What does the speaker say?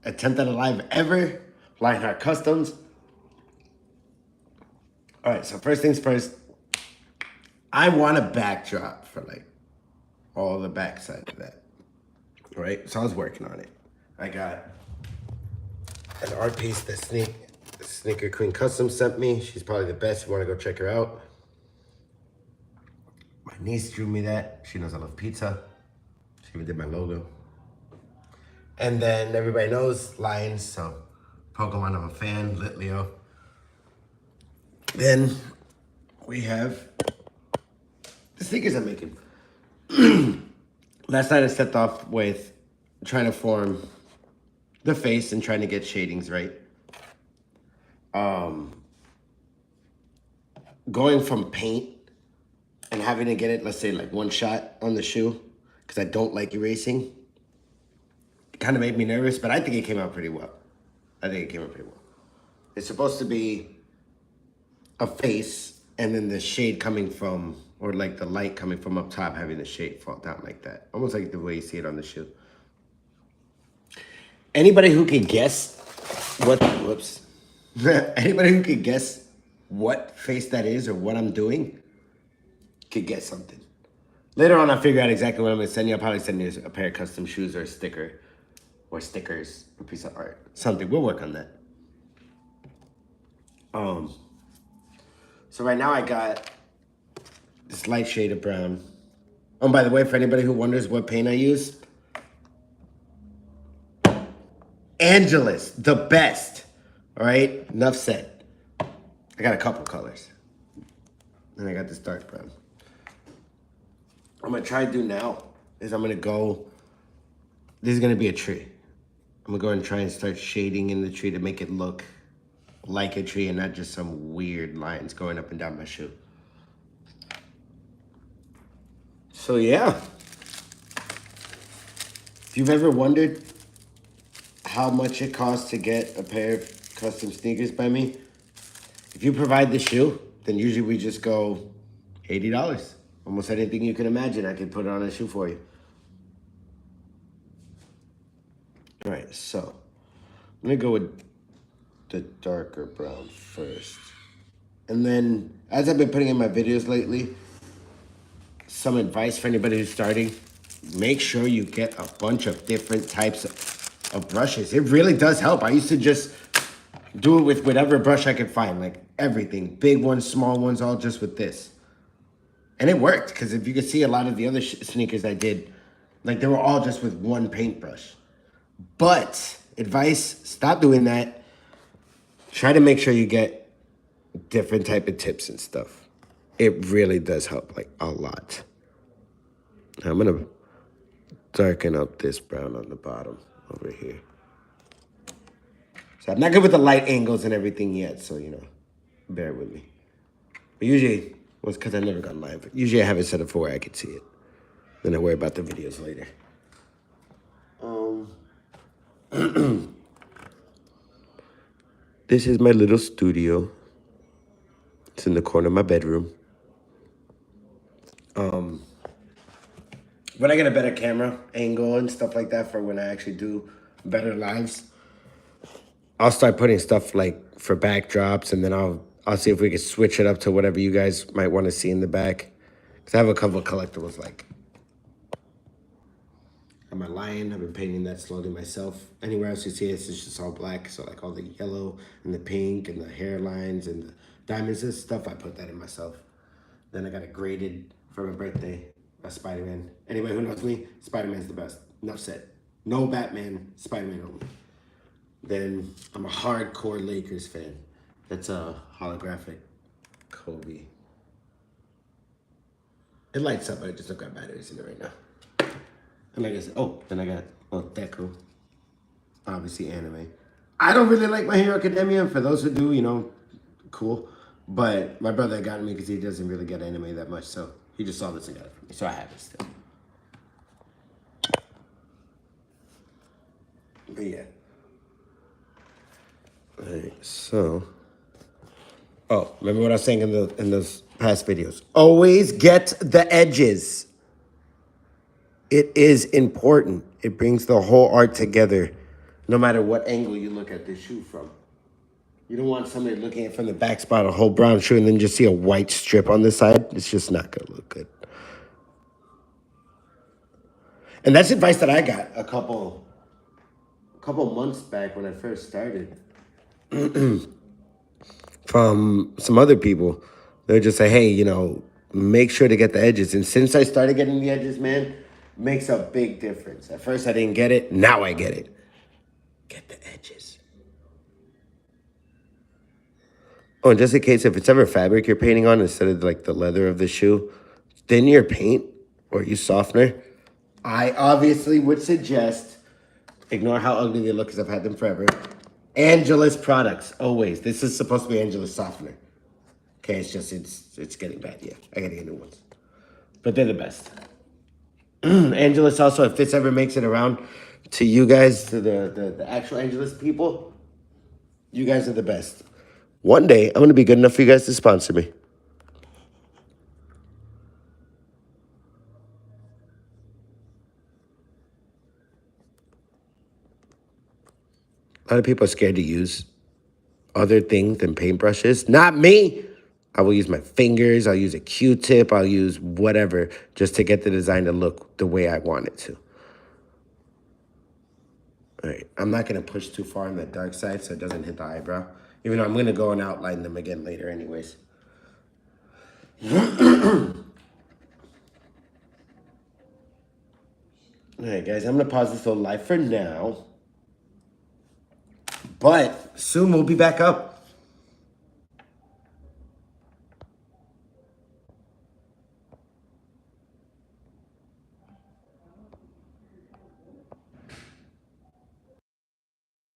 attempt at a live ever. LionHeartCustoms. All right, so first things first, I want a backdrop for like all the backside of that. All right, so I was working on it. I got an art piece that Sneaker Queen Custom sent me. She's probably the best. You want to go check her out. My niece drew me that. She knows I love pizza. She even did my logo. And then everybody knows Lions, so Pokemon, I'm a fan. Lit Leo. Then we have the sneakers I'm making. Last night I stepped off with trying to form the face and trying to get shadings right. Going from paint and having to get it, let's say like one shot on the shoe, because I don't like erasing, it kind of made me nervous, but I think it came out pretty well. It's supposed to be a face and then the shade coming from, or like the light coming from up top, having the shade fall down like that. Almost like the way you see it on the shoe. Anybody who can guess what, anybody who can guess what face that is or what I'm doing could get something. Later on, I'll figure out exactly what I'm gonna send you. I'll probably send you a pair of custom shoes or a sticker or stickers, a piece of art, something. We'll work on that. So right now I got this light shade of brown. Oh, by the way, for anybody who wonders what paint I use, Angelus, the best. All right, enough said. I got a couple colors. And I got this dark brown. What I'm gonna try to do now is I'm gonna go, this is gonna be a tree. I'm gonna go and try and start shading in the tree to make it look like a tree and not just some weird lines going up and down my shoe. So yeah, if you've ever wondered how much it costs to get a pair of custom sneakers by me, if you provide the shoe, then usually we just go $80. Almost anything you can imagine, I can put it on a shoe for you. All right, so I'm gonna go with the darker brown first. And then, as I've been putting in my videos lately, some advice for anybody who's starting, make sure you get a bunch of different types of brushes. It really does help. I used to just do it with whatever brush I could find, like everything. Big ones, small ones, all just with this. And it worked, because if you could see a lot of the other sneakers I did, like they were all just with one paintbrush. But, advice, stop doing that. Try to make sure you get different type of tips and stuff. It really does help, like, a lot. Now, I'm going to darken up this brown on the bottom over here. So I'm not good with the light angles and everything yet, so, you know, bear with me. But usually, well, it's because I never got live. Usually I have it set up for where I can see it. Then I worry about the videos later. This is my little studio. It's in the corner of my bedroom. When I get a better camera angle and stuff like that for when I actually do better lives, I'll start putting stuff like for backdrops, and then I'll see if we can switch it up to whatever you guys might want to see in the back. Because I have a couple of collectibles like my lion. I've been painting that slowly myself. Anywhere else you see it, it's just all black. So like all the yellow and the pink and the hairlines and the diamonds and stuff, I put that in myself. Then I got it graded for my birthday, a Spider-Man. Anybody who knows me, Spider-Man's the best. Enough said. No Batman, Spider-Man only. Then I'm a hardcore Lakers fan. That's a holographic Kobe. It lights up, but I just don't got batteries in it right now. And like I said, then I got Deku. Obviously anime. I don't really like My Hero Academia. For those who do, you know, cool. But my brother got me because he doesn't really get anime that much. So he just saw this and got it for me. So I have it still. But yeah. Alright, so. Oh, remember what I was saying in those past videos. Always get the edges. It is important. It brings the whole art together. no matter what angle you look at this shoe from. You don't want somebody looking at it from the back spot, a whole brown shoe, and then just see a white strip on the side. It's just not gonna look good. And that's advice that I got a couple months back when I first started from some other people. They'll just say, hey, make sure to get the edges. And since I started getting the edges, man, makes a big difference. At first I didn't get it. Now I get it. Get the edges. Oh, and just in case, if it's ever fabric you're painting on instead of like the leather of the shoe, thin your paint or use softener. I obviously would suggest, ignore how ugly they look because I've had them forever, Angelus products, always. This is supposed to be Angelus softener. Okay, it's getting bad, yeah. I gotta get new ones. But they're the best. Angelus also, if this ever makes it around to you guys, to the actual Angelus people, you guys are the best. One day, I'm gonna be good enough for you guys to sponsor me. A lot of people are scared to use other things than paintbrushes. Not me. I will use my fingers. I'll use a Q-tip. I'll use whatever just to get the design to look the way I want it to. All right. I'm not going to push too far on the dark side so it doesn't hit the eyebrow. Even though I'm going to go and outline them again later anyways. All right, guys. I'm going to pause this little live for now. But soon we'll be back up.